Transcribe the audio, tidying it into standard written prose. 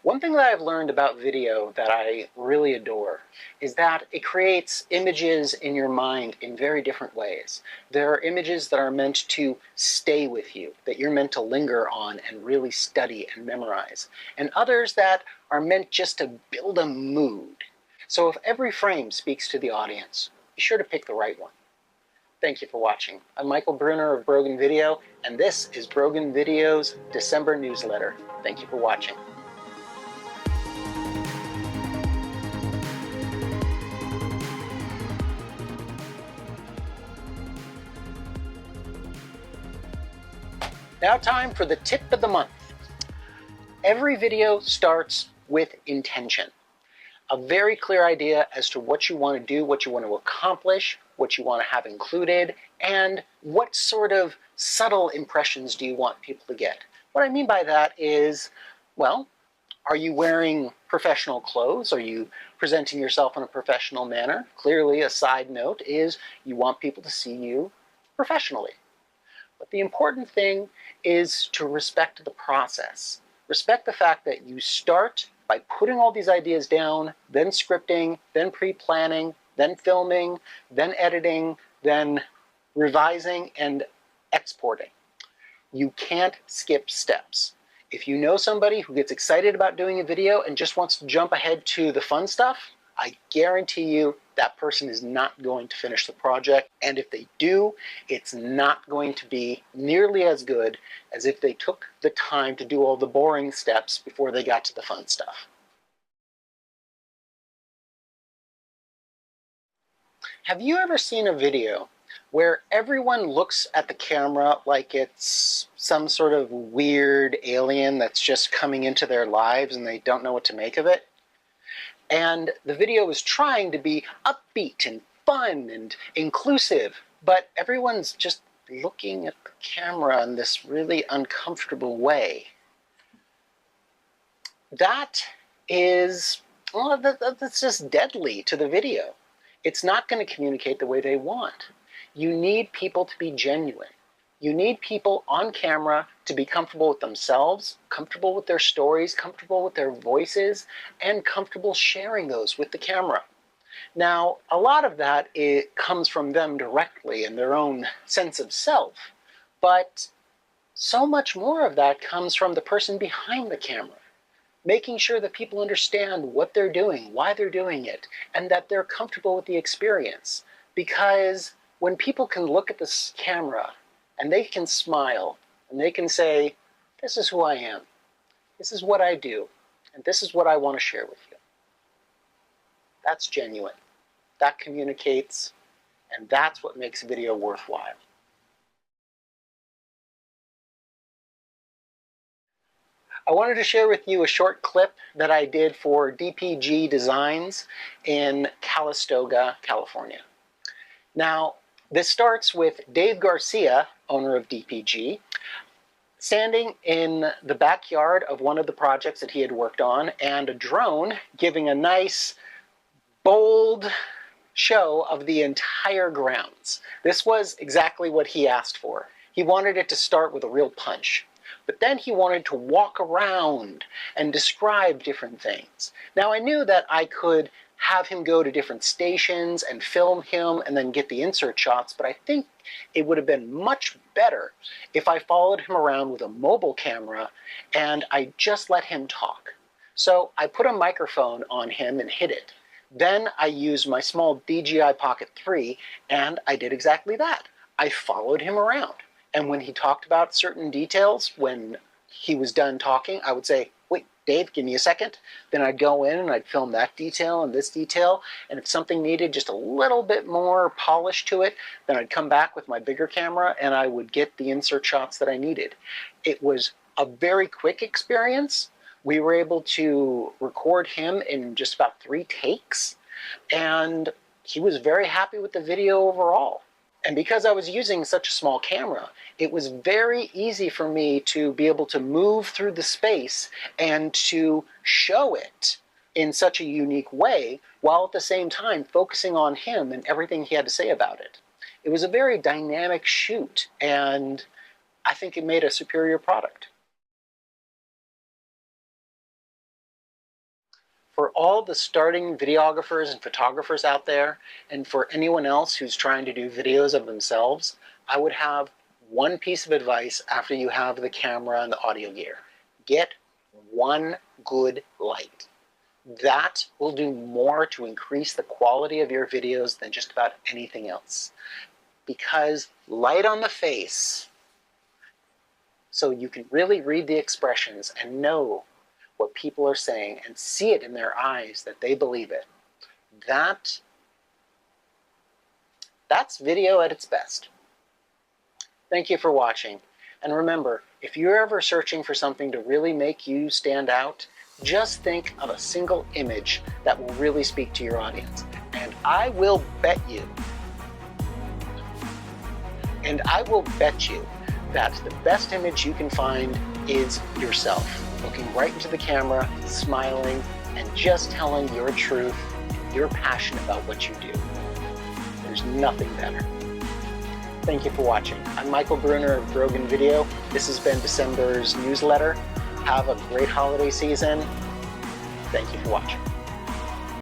One thing that I've learned about video that I really adore is that it creates images in your mind in very different ways. There are images that are meant to stay with you, that you're meant to linger on and really study and memorize, and others that are meant just to build a mood. So if every frame speaks to the audience, be sure to pick the right one. Thank you for watching. I'm Michael Bruner of Brogan Video, and this is Brogan Video's December newsletter. Thank you for watching. Now time for the tip of the month. Every video starts with intention. A very clear idea as to what you want to do, what you want to accomplish, what you want to have included, and what sort of subtle impressions do you want people to get. What I mean by that is, well, are you wearing professional clothes? Are you presenting yourself in a professional manner? Clearly, a side note is you want people to see you professionally. But the important thing is to respect the process. Respect the fact that you start by putting all these ideas down, then scripting, then pre-planning, then filming, then editing, then revising and exporting. You can't skip steps. If you know somebody who gets excited about doing a video and just wants to jump ahead to the fun stuff, I guarantee you that person is not going to finish the project. And if they do, it's not going to be nearly as good as if they took the time to do all the boring steps before they got to the fun stuff. Have you ever seen a video where everyone looks at the camera like it's some sort of weird alien that's just coming into their lives and they don't know what to make of it? And the video is trying to be upbeat and fun and inclusive, but everyone's just looking at the camera in this really uncomfortable way. That is, well, that's just deadly to the video. It's not going to communicate the way they want. You need people to be genuine. You need people on camera to be comfortable with themselves, comfortable with their stories, comfortable with their voices, and comfortable sharing those with the camera. Now, a lot of that comes from them directly and their own sense of self, but so much more of that comes from the person behind the camera, making sure that people understand what they're doing, why they're doing it, and that they're comfortable with the experience. Because when people can look at this camera and they can smile and they can say, this is who I am, this is what I do, and this is what I want to share with you. That's genuine. That communicates, and that's what makes video worthwhile. I wanted to share with you a short clip that I did for DPG Designs in Calistoga, California. Now, this starts with Dave Garcia, owner of DPG, standing in the backyard of one of the projects that he had worked on, and a drone giving a nice, bold show of the entire grounds. This was exactly what he asked for. He wanted it to start with a real punch. But then he wanted to walk around and describe different things. Now I knew that I could have him go to different stations and film him and then get the insert shots, but I think it would have been much better if I followed him around with a mobile camera and I just let him talk. So I put a microphone on him and hid it. Then I used my small DJI Pocket 3 and I did exactly that. I followed him around. And when he talked about certain details, when he was done talking, I would say, wait, Dave, give me a second. Then I'd go in and I'd film that detail and this detail. And if something needed just a little bit more polish to it, then I'd come back with my bigger camera and I would get the insert shots that I needed. It was a very quick experience. We were able to record him in just about 3 takes. And he was very happy with the video overall. And because I was using such a small camera, it was very easy for me to be able to move through the space and to show it in such a unique way, while at the same time focusing on him and everything he had to say about it. It was a very dynamic shoot, and I think it made a superior product. For all the starting videographers and photographers out there, and for anyone else who's trying to do videos of themselves, I would have one piece of advice after you have the camera and the audio gear. Get one good light. That will do more to increase the quality of your videos than just about anything else. Because light on the face, so you can really read the expressions and know what people are saying and see it in their eyes that they believe it. That's video at its best. Thank you for watching. And remember, if you're ever searching for something to really make you stand out, just think of a single image that will really speak to your audience. And I will bet you that the best image you can find is yourself, looking right into the camera, smiling, and just telling your truth, your passion about what you do. There's nothing better. Thank you for watching. I'm Michael Bruner of Brogan Video. This has been December's newsletter. Have a great holiday season. Thank you for watching.